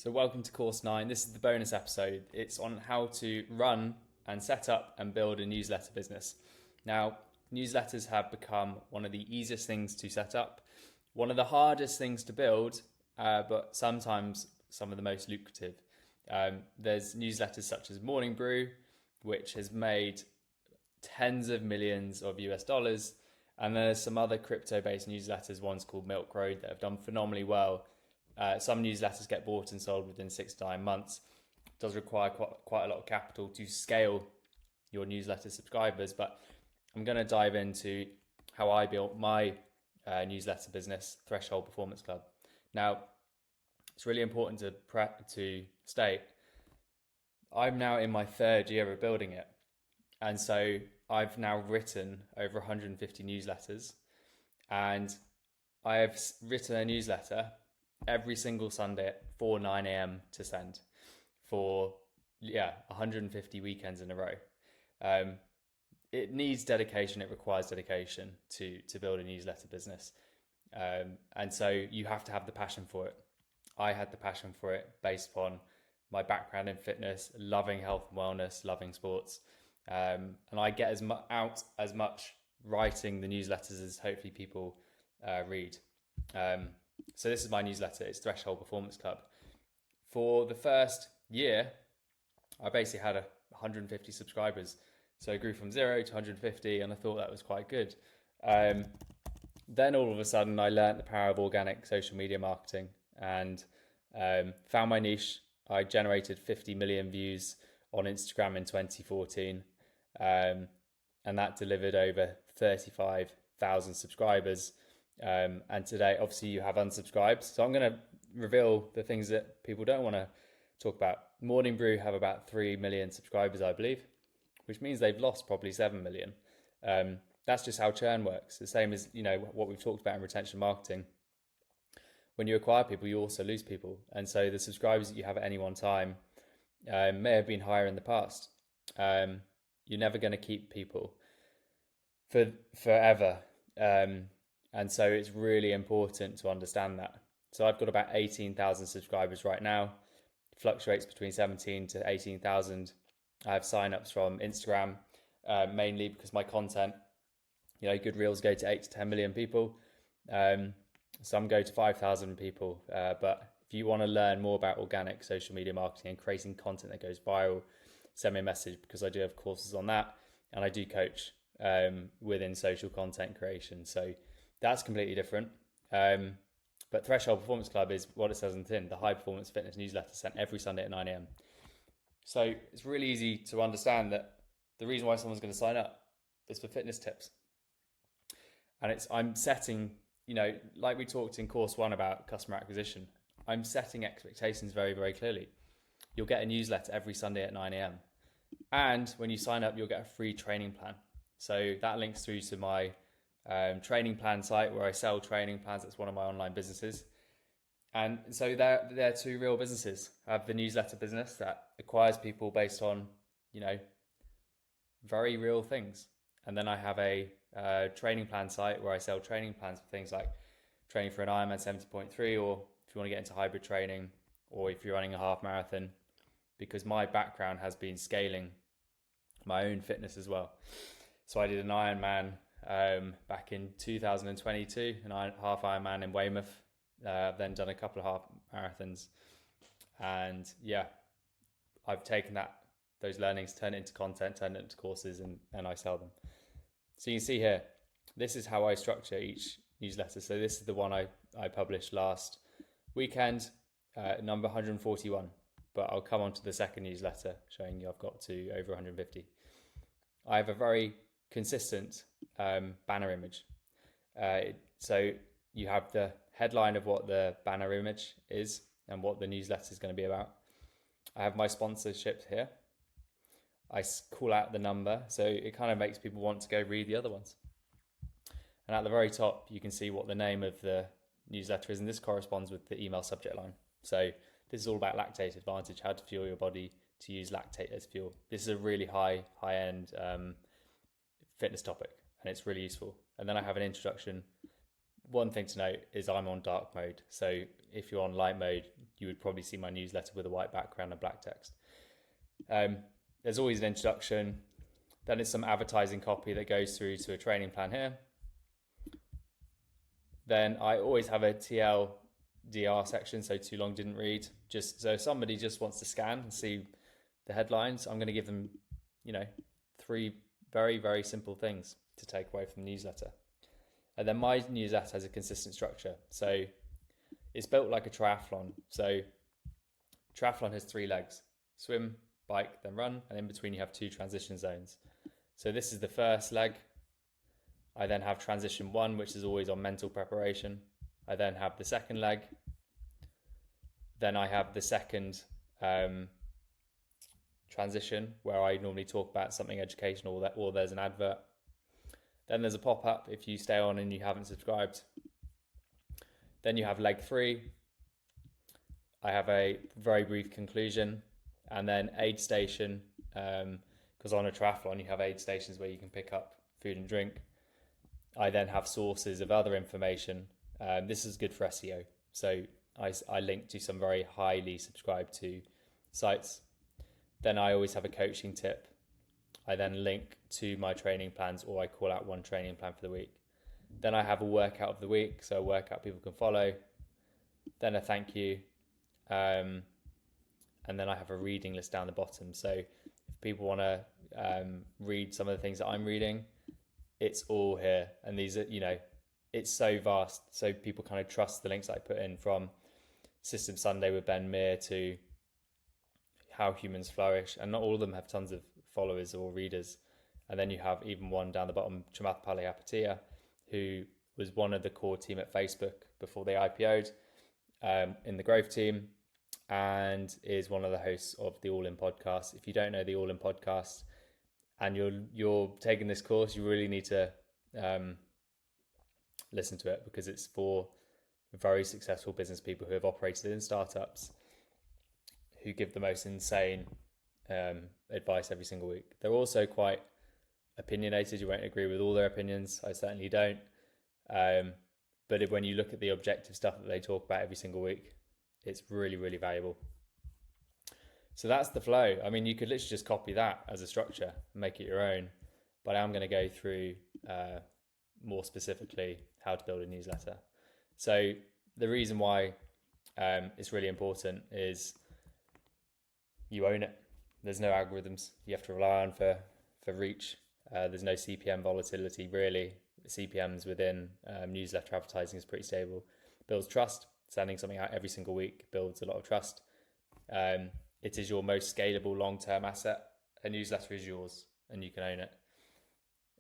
So welcome to course 9. This is the bonus episode. It's on how to run and set up and build a newsletter business. Now, newsletters have become one of the easiest things to set up, one of the hardest things to build, but sometimes some of the most lucrative. There's newsletters such as Brew, which has made tens of millions of US dollars. And there's some other crypto-based newsletters, one's called Milk Road, that have done phenomenally well. Some newsletters get bought and sold within 6 to 9 months. It does require quite a lot of capital to scale your newsletter subscribers, but I'm going to dive into how I built my newsletter business, Threshold Performance Club. Now, it's really important to state, I'm now in my 3rd year of building it. And so I've now written over 150 newsletters, and I have written a newsletter every single Sunday at 9 a.m. to send for 150 weekends in a row. It needs dedication. It requires dedication to build a newsletter business. And so you have to have the passion for it. I had the passion for it based upon my background in fitness, loving health and wellness, loving sports. And I get as much writing the newsletters as hopefully people read. So this is my newsletter. It's Threshold Performance Club. For the first year, I basically had 150 subscribers. So I grew from 0 to 150, and I thought that was quite good. Then all of a sudden, I learned the power of organic social media marketing and found my niche. I generated 50 million views on Instagram in 2014, and that delivered over 35,000 subscribers. And today, obviously, you have unsubscribed. So I'm going to reveal the things that people don't want to talk about. Morning Brew have about 3 million subscribers, I believe, which means they've lost probably 7 million. That's just how churn works. The same as, what we've talked about in retention marketing. When you acquire people, you also lose people. And so the subscribers that you have at any one time may have been higher in the past. You're never going to keep people for forever. And so it's really important to understand that. So I've got about 18,000 subscribers right now. It fluctuates between 17 to 18,000. I have signups from Instagram, mainly because my content, good reels go to 8 to 10 million people. Some go to 5,000 people. But if you want to learn more about organic social media marketing and creating content that goes viral, send me a message, because I do have courses on that, and I do coach within social content creation. So that's completely different. But Threshold Performance Club is what it says on the tin, the high performance fitness newsletter sent every Sunday at 9 a.m. So it's really easy to understand that the reason why someone's going to sign up is for fitness tips. And I'm setting, like we talked in course 1 about customer acquisition, I'm setting expectations very, very clearly. You'll get a newsletter every Sunday at 9 a.m. And when you sign up, you'll get a free training plan. So that links through to my training plan site where I sell training plans. That's one of my online businesses. And so they're 2 real businesses. I have the newsletter business that acquires people based on, very real things. And then I have a training plan site where I sell training plans for things like training for an Ironman 70.3, or if you want to get into hybrid training, or if you're running a half marathon, because my background has been scaling my own fitness as well. So I did an Ironman back in 2022, an half Ironman in Weymouth. I've then done a couple of half marathons, and I've taken those learnings, turned it into content, turned it into courses, and I sell them. So you can see here, this is how I structure each newsletter. So this is the one I published last weekend, number 141, but I'll come on to the second newsletter showing you I've got to over 150. I have a very consistent banner image. So you have the headline of what the banner image is and what the newsletter is going to be about. I have my sponsorship here. I call out the number, so it kind of makes people want to go read the other ones. And at the very top, you can see what the name of the newsletter is, and this corresponds with the email subject line. So this is all about lactate advantage, how to fuel your body to use lactate as fuel. This is a really high-end fitness topic, and it's really useful. And then I have an introduction one thing to note is I'm on dark mode. So if you're on light mode, you would probably see my newsletter with a white background and black text. There's always an introduction. Then it's some advertising copy that goes through to a training plan here. Then I always have a TLDR section, so too long didn't read. Just so if somebody just wants to scan and see the headlines, I'm going to give them, 3 very, very simple things to take away from the newsletter. And then my newsletter has a consistent structure. So it's built like a triathlon. So triathlon has 3 legs: swim, bike, then run. And in between you have 2 transition zones. So this is the first leg. I then have transition 1, which is always on mental preparation. I then have the second leg. Then I have the second transition, where I normally talk about something educational, or there's an advert. Then there's a pop-up if you stay on and you haven't subscribed. Then you have leg 3. I have a very brief conclusion, and then aid station, because on a triathlon you have aid stations where you can pick up food and drink. I then have sources of other information. This is good for SEO. So I link to some very highly subscribed to sites. Then I always have a coaching tip. I then link to my training plans, or I call out one training plan for the week. Then I have a workout of the week, so a workout people can follow. Then a thank you. And then I have a reading list down the bottom. So if people want to read some of the things that I'm reading, it's all here. And these are, it's so vast. So people kind of trust the links I put in, from System Sunday with Ben Meir to How Humans Flourish. And not all of them have tons of followers or readers. And then you have even one down the bottom, Chamath Palihapitiya, who was one of the core team at Facebook before they IPO'd, in the growth team, and is one of the hosts of the All In podcast. If you don't know the All In podcast and you're taking this course, you really need to listen to it, because it's for very successful business people who have operated in startups, who give the most insane advice every single week. They're also quite opinionated. You won't agree with all their opinions. I certainly don't. But when you look at the objective stuff that they talk about every single week, it's really, really valuable. So that's the flow. I mean, you could literally just copy that as a structure and make it your own. But I'm going to go through more specifically how to build a newsletter. So the reason why it's really important is you own it. There's no algorithms you have to rely on for reach. There's no CPM volatility, really. CPMs within newsletter advertising is pretty stable. Builds trust. Sending something out every single week builds a lot of trust. It is your most scalable long-term asset. A newsletter is yours and you can own it.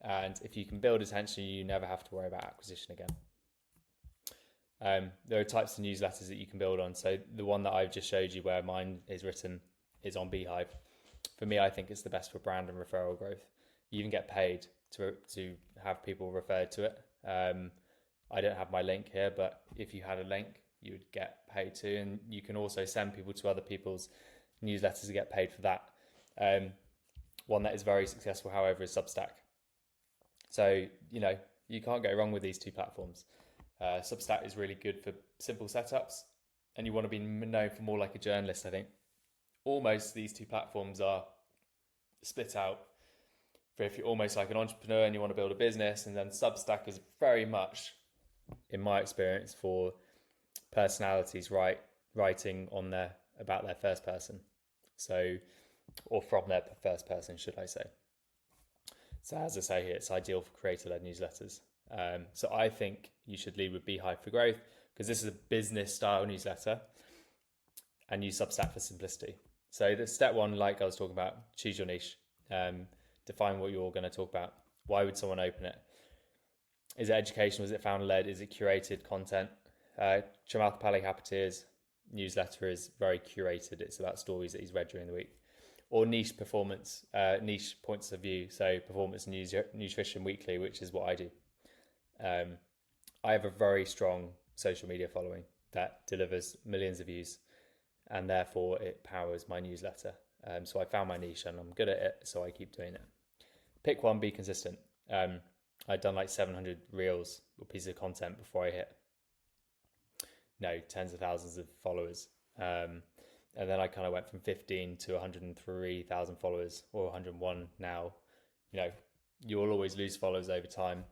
And if you can build attention, you never have to worry about acquisition again. There are types of newsletters that you can build on. So the one that I've just showed you where mine is written is on Beehive. For me, I think it's the best for brand and referral growth. You even get paid to have people referred to it. I don't have my link here, but if you had a link, you would get paid too. And you can also send people to other people's newsletters to get paid for that. One that is very successful, however, is Substack. So, you can't go wrong with these 2 platforms. Substack is really good for simple setups, and you want to be known for more like a journalist, I think. Almost these 2 platforms are split out for if you're almost like an entrepreneur and you want to build a business, and then Substack is very much, in my experience, for personalities writing on about their first person. So, or from their first person, should I say. So as I say here, it's ideal for creator-led newsletters. So I think you should lead with Beehive for growth, because this is a business style newsletter, and use Substack for simplicity. So the step 1, like I was talking about, choose your niche. Define what you're going to talk about. Why would someone open it? Is it educational? Is it founder-led? Is it curated content? Chamath Palihapitiya's newsletter is very curated. It's about stories that he's read during the week. Or niche performance, niche points of view. So performance news, nutrition weekly, which is what I do. I have a very strong social media following that delivers millions of views, and therefore it powers my newsletter. So I found my niche and I'm good at it, so I keep doing it. Pick one, be consistent. I'd done like 700 reels or pieces of content before I hit, tens of thousands of followers. And then I kind of went from 15 to 103,000 followers, or 101 now. You'll always lose followers over time.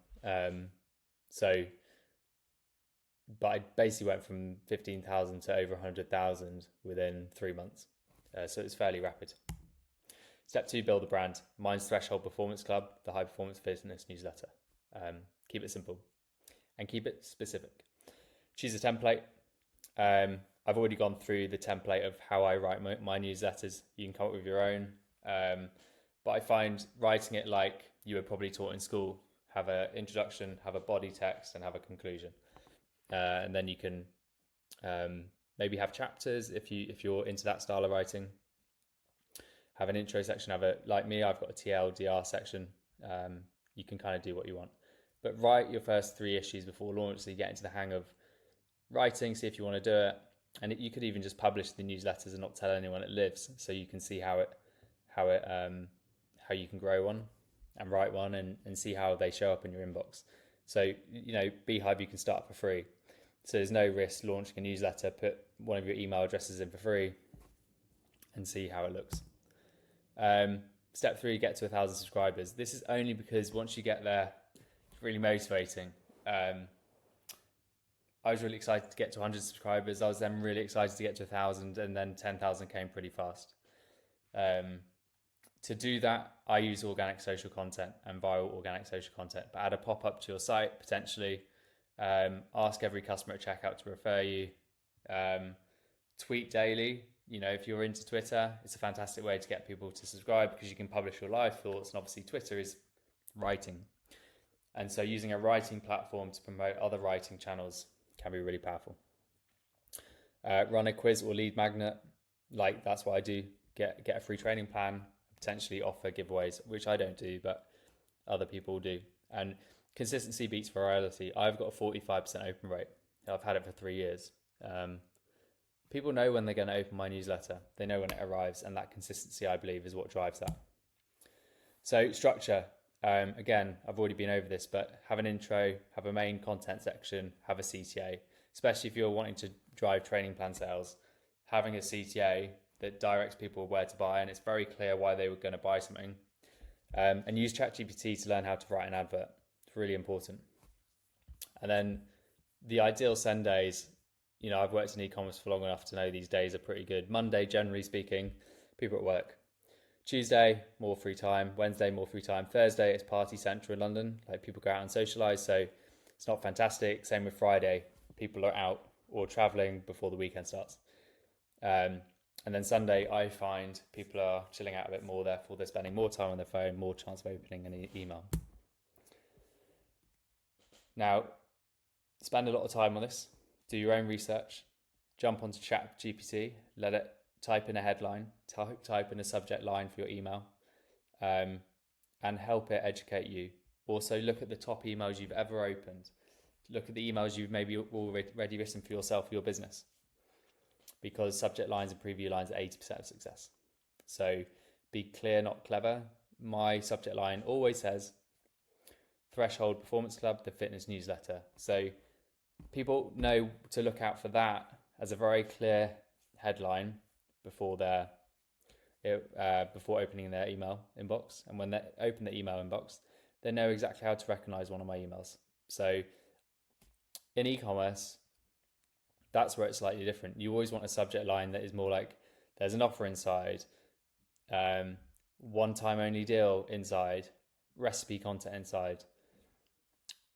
But I basically went from 15,000 to over 100,000 within 3 months. So it's fairly rapid. Step 2, build a brand. Mine's Threshold Performance Club, the high performance business newsletter. Keep it simple and keep it specific. Choose a template. I've already gone through the template of how I write my newsletters. You can come up with your own. But I find writing it like you were probably taught in school. Have an introduction, have a body text, and have a conclusion. And then you can maybe have chapters if you're into that style of writing. Have an intro section, like me, I've got a TLDR section. You can kind of do what you want. But write your first 3 issues before launch so you get into the hang of writing, see if you want to do it. And you could even just publish the newsletters and not tell anyone it lives, so you can see how you can grow one and write one and see how they show up in your inbox. So, Beehive you can start for free. So there's no risk launching a newsletter. Put one of your email addresses in for free and see how it looks. Step 3, get to 1,000 subscribers. This is only because once you get there, it's really motivating. I was really excited to get to 100 subscribers. I was then really excited to get to 1,000, and then 10,000 came pretty fast. To do that, I use organic social content and viral organic social content, but add a pop-up to your site potentially. Ask every customer at checkout to refer you. Tweet daily. If you're into Twitter, it's a fantastic way to get people to subscribe because you can publish your live thoughts, and obviously Twitter is writing. And so using a writing platform to promote other writing channels can be really powerful. Run a quiz or lead magnet. Like, that's what I do. Get a free training plan, potentially offer giveaways, which I don't do, but other people do. And consistency beats virality. I've got a 45% open rate. I've had it for 3 years. People know when they're going to open my newsletter. They know when it arrives, and that consistency, I believe, is what drives that. So structure. Again, I've already been over this, but have an intro, have a main content section, have a CTA, especially if you're wanting to drive training plan sales. Having a CTA that directs people where to buy, and it's very clear why they were going to buy something. And use ChatGPT to learn how to write an advert. It's really important. And then the ideal send days, I've worked in e-commerce for long enough to know these days are pretty good. Monday, generally speaking, people at work. Tuesday, more free time. Wednesday, more free time. Thursday, it's party central in London. Like, people go out and socialise, so it's not fantastic. Same with Friday. People are out or travelling before the weekend starts. And then Sunday, I find people are chilling out a bit more. Therefore, they're spending more time on their phone, more chance of opening an email. Now, spend a lot of time on this. Do your own research. Jump onto ChatGPT. Let it type in a headline, type in a subject line for your email, and help it educate you. Also, look at the top emails you've ever opened. Look at the emails you've maybe already written for yourself, for your business, because subject lines and preview lines are 80% of success. So be clear, not clever. My subject line always says Threshold Performance Club, the fitness newsletter. So people know to look out for that as a very clear headline before opening their email inbox. And when they open the email inbox, they know exactly how to recognize one of my emails. So in e-commerce, that's where it's slightly different. You always want a subject line that is more like, there's an offer inside, one time only deal inside, recipe content inside.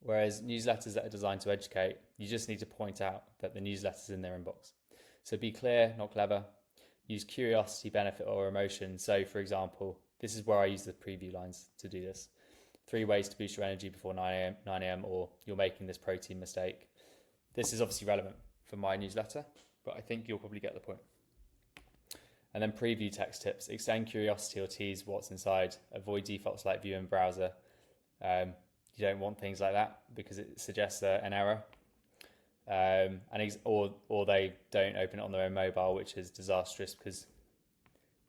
Whereas newsletters that are designed to educate, you just need to point out that the newsletter's in their inbox. So be clear, not clever. Use curiosity, benefit, or emotion. So, for example, this is where I use the preview lines to do this. 3 ways to boost your energy before 9 a.m. or you're making this protein mistake. This is obviously relevant for my newsletter, but I think you'll probably get the point. And then preview text tips. Extend curiosity or tease what's inside. Avoid defaults like view in browser. You don't want things like that because it suggests an error. Or they don't open it on their own mobile, which is disastrous because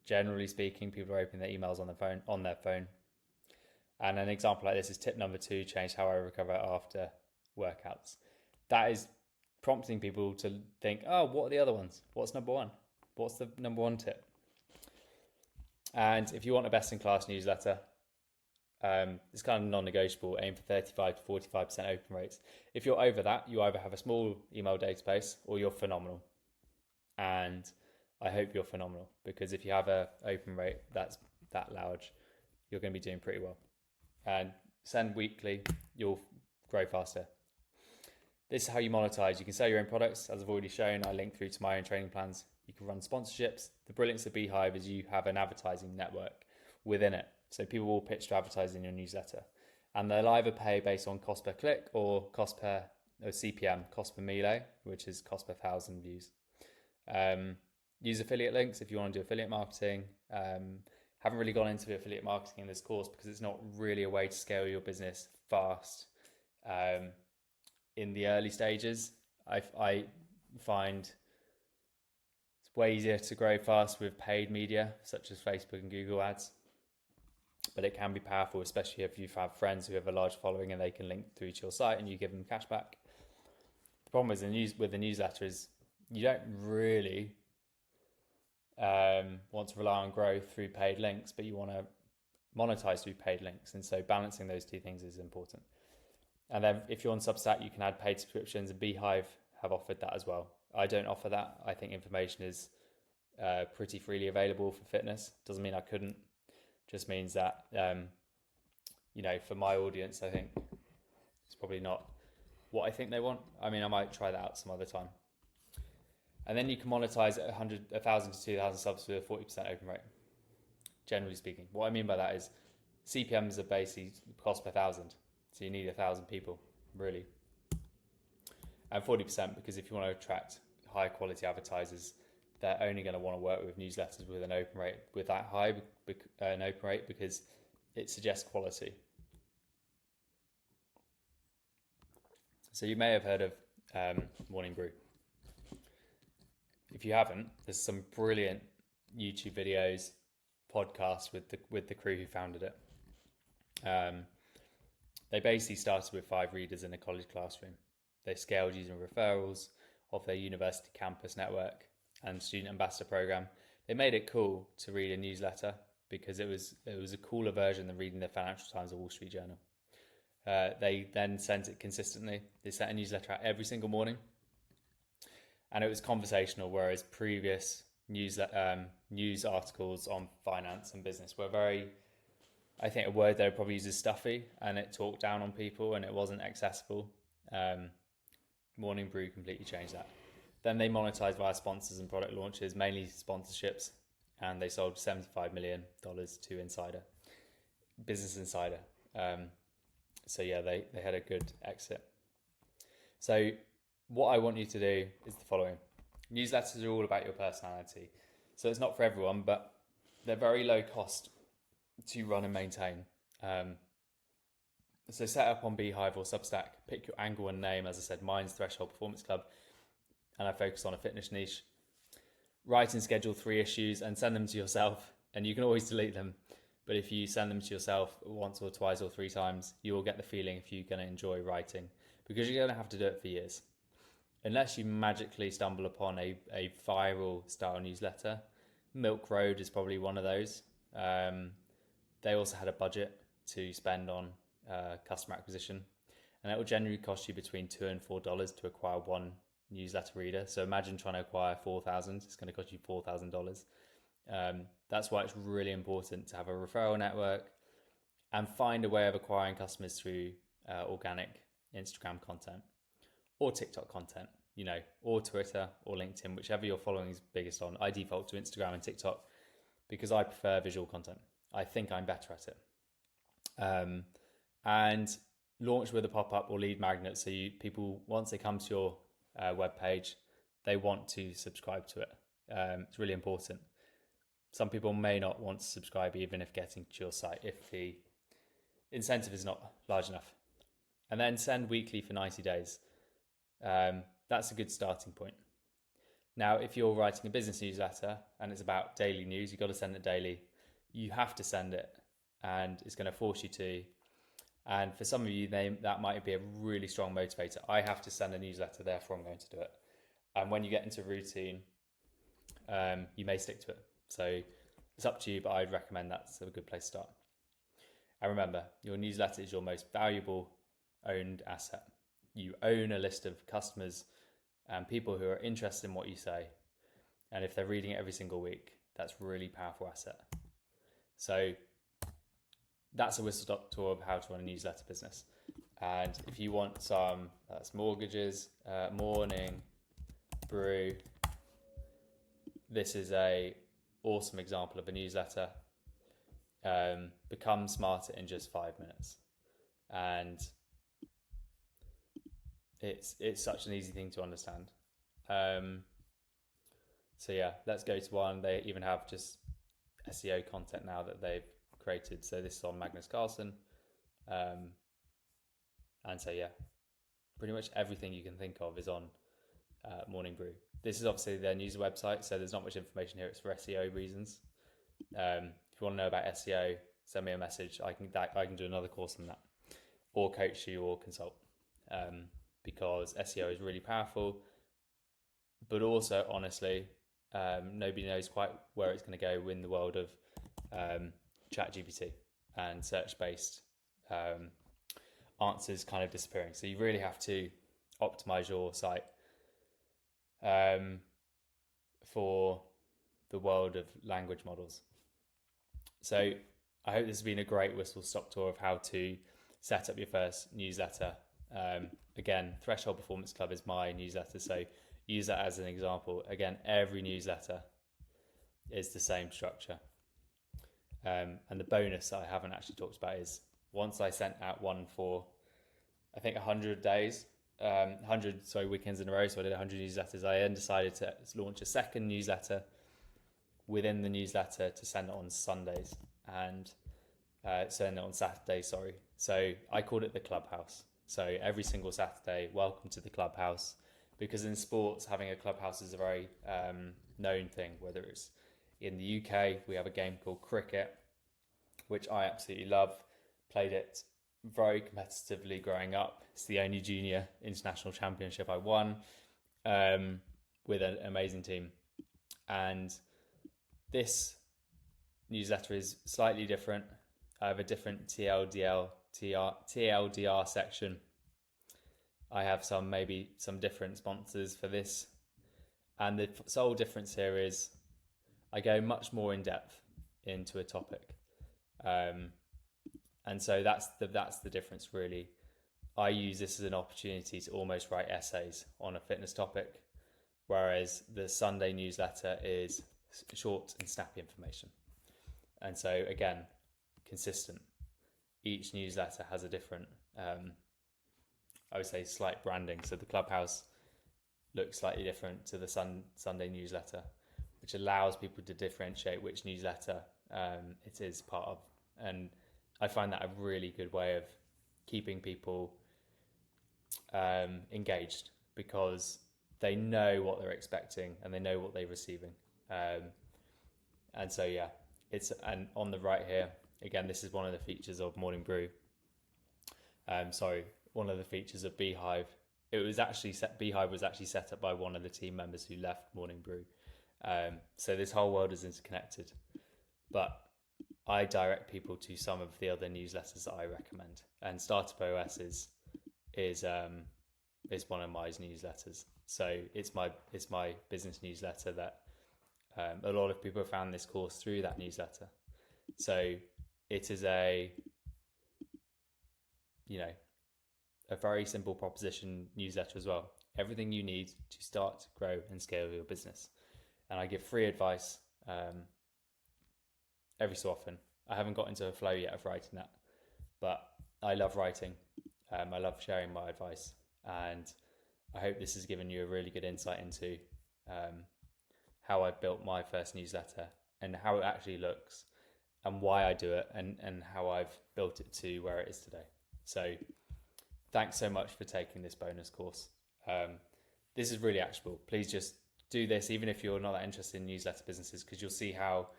generally speaking, people are opening their emails on their phone. And an example like this is tip number 2, change how I recover after workouts. That is prompting people to think, oh, what are the other ones? What's number 1? What's the number 1 tip? And if you want a best-in-class newsletter, it's kind of non-negotiable. Aim for 35 to 45% open rates. If you're over that, you either have a small email database or you're phenomenal. And I hope you're phenomenal, because if you have a open rate that's that large, you're going to be doing pretty well. And send weekly, you'll grow faster. This is how you monetize. You can sell your own products, as I've already shown. I link through to my own training plans. You can run sponsorships. The brilliance of Beehive is you have an advertising network within it. So people will pitch to advertise in your newsletter. And they'll either pay based on cost per click or cost per CPM, cost per mille, which is cost per 1,000 views. Use affiliate links if you want to do affiliate marketing. Haven't really gone into affiliate marketing in this course because it's not really a way to scale your business fast. In the early stages, I find it's way easier to grow fast with paid media, such as Facebook and Google ads. But it can be powerful, especially if you have friends who have a large following and they can link through to your site and you give them cash back. The problem is with the newsletter is you don't really want to rely on growth through paid links, but you want to monetize through paid links. And so balancing those two things is important. And then if you're on Substack, you can add paid subscriptions, and Beehive have offered that as well. I don't offer that. I think information is pretty freely available for fitness. Doesn't mean I couldn't. Just means that, for my audience, I think it's probably not what I think they want. I mean, I might try that out some other time. And then you can monetize at 1,000 to 2,000 subs with a 40% open rate, generally speaking. What I mean by that is CPMs are basically cost per 1,000. So you need 1,000 people, really. And 40%, because if you want to attract high quality advertisers, they're only going to want to work with newsletters with an open rate, with that high an open rate, because it suggests quality. So you may have heard of Morning Brew. If you haven't, there's some brilliant YouTube videos, podcasts with the crew who founded it. They basically started with 5 readers in a college classroom. They scaled using referrals of their university campus network and student ambassador program. They made it cool to read a newsletter because it was a cooler version than reading the Financial Times or Wall Street Journal. They then sent it consistently. They sent a newsletter out every single morning, and it was conversational, whereas previous news articles on finance and business were very, I think a word they would probably use is stuffy, and it talked down on people and it wasn't accessible. Morning Brew completely changed that. Then they monetized via sponsors and product launches, mainly sponsorships, and they sold $75 million to Business Insider. So yeah, they had a good exit. So what I want you to do is the following. Newsletters are all about your personality. So it's not for everyone, but they're very low cost to run and maintain. So set up on Beehive or Substack, pick your angle and name. As I said, mine's Threshold Performance Club, and I focus on a fitness niche. Write and schedule 3 issues and send them to yourself, and you can always delete them. But if you send them to yourself once or twice or 3 times, you will get the feeling if you're going to enjoy writing, because you're going to have to do it for years. Unless you magically stumble upon a viral style newsletter. Milk Road is probably one of those. They also had a budget to spend on customer acquisition, and it will generally cost you between $2 and $4 to acquire one newsletter reader. So imagine trying to acquire 4,000. It's going to cost you $4,000. That's why it's really important to have a referral network and find a way of acquiring customers through organic Instagram content or TikTok content, or Twitter or LinkedIn, whichever your following is biggest on. I default to Instagram and TikTok because I prefer visual content. I think I'm better at it. And launch with a pop-up or lead magnet, so people, once they come to your web page, they want to subscribe to it. It's really important. Some people may not want to subscribe even if getting to your site, if the incentive is not large enough. And then send weekly for 90 days. That's a good starting point. Now, if you're writing a business newsletter and it's about daily news, you've got to send it daily. You have to send it and it's going to force you to. And for some of you, that might be a really strong motivator. I have to send a newsletter, therefore I'm going to do it. And when you get into routine, you may stick to it. So it's up to you, but I'd recommend that's a good place to start. And remember, your newsletter is your most valuable owned asset. You own a list of customers and people who are interested in what you say. And if they're reading it every single week, that's a really powerful asset. So that's a whistle stop tour of how to run a newsletter business. And if you want some, that's mortgages, morning, brew. This is a awesome example of a newsletter. Become smarter in just 5 minutes. And it's such an easy thing to understand. So yeah, let's go to one. They even have just SEO content now that they've created. So this is on Magnus Carlsen. And so yeah, pretty much everything you can think of is on Morning Brew. This is obviously their news website, so there's not much information here. It's for SEO reasons. If you want to know about SEO, send me a message. I can do another course on that, or coach you, or consult, because SEO is really powerful. But also, honestly, nobody knows quite where it's going to go in the world of ChatGPT and search-based answers kind of disappearing. So you really have to optimize your site for the world of language models. So I hope this has been a great whistle-stop tour of how to set up your first newsletter. Again, Threshold Performance Club is my newsletter, so use that as an example. Again, every newsletter is the same structure. And the bonus that I haven't actually talked about is once I sent out one for, I think 100 days, 100 weekends in a row, so I did 100 newsletters. I then decided to launch a second newsletter within the newsletter to send it on Sundays and send it on Saturdays, sorry. So I called it the Clubhouse. So every single Saturday, welcome to the Clubhouse. Because in sports, having a clubhouse is a very known thing, whether it's in the UK, we have a game called cricket, which I absolutely love. Played it very competitively growing up. It's the only junior international championship I won with an amazing team. And this newsletter is slightly different. I have a different TLDR section. I have some different sponsors for this. And the sole difference here is I go much more in depth into a topic. And so that's the difference really. I use this as an opportunity to almost write essays on a fitness topic, whereas the Sunday newsletter is short and snappy information. And so again, consistent. Each newsletter has a different, I would say, slight branding. So the Clubhouse looks slightly different to the Sunday newsletter, which allows people to differentiate which newsletter it is part of. And I find that a really good way of keeping people engaged, because they know what they're expecting and they know what they're receiving. And so, yeah, and on the right here, again, this is one of the features of Morning Brew. One of the features of Beehive. Beehive was actually set up by one of the team members who left Morning Brew. So this whole world is interconnected. But I direct people to some of the other newsletters that I recommend. And Startup OS is one of my newsletters. So it's my business newsletter that a lot of people have found this course through that newsletter. So it is a very simple proposition newsletter as well. Everything you need to start, grow, and scale your business. And I give free advice every so often. I haven't got into a flow yet of writing that, but I love writing. I love sharing my advice, and I hope this has given you a really good insight into how I built my first newsletter and how it actually looks and why I do it, and how I've built it to where it is today. So thanks so much for taking this bonus course. This is really actionable. Please just do this, even if you're not that interested in newsletter businesses, because you'll see how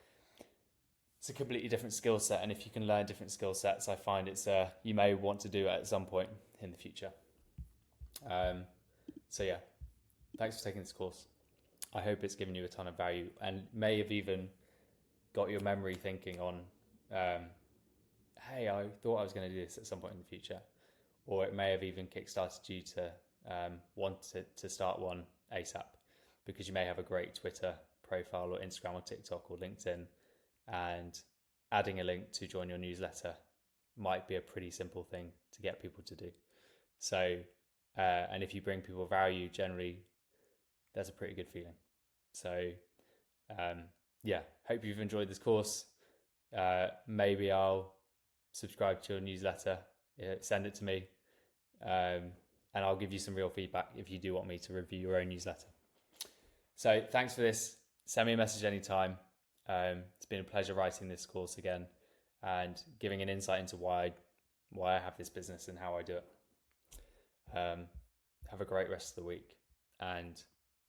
it's a completely different skill set, and if you can learn different skill sets, I find it's you may want to do it at some point in the future. So yeah, thanks for taking this course. I hope it's given you a ton of value and may have even got your memory thinking on, hey, I thought I was going to do this at some point in the future, or it may have even kickstarted you to want to start one ASAP, because you may have a great Twitter profile or Instagram or TikTok or LinkedIn, and adding a link to join your newsletter might be a pretty simple thing to get people to do. So, and if you bring people value, generally, that's a pretty good feeling. So, yeah, hope you've enjoyed this course. Maybe I'll subscribe to your newsletter, send it to me, and I'll give you some real feedback if you do want me to review your own newsletter. So thanks for this. Send me a message anytime. It's been a pleasure writing this course again and giving an insight into why I have this business and how I do it. Have a great rest of the week, and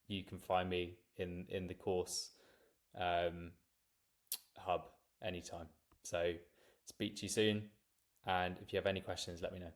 you can find me in the course hub anytime. So speak to you soon, and if you have any questions, let me know.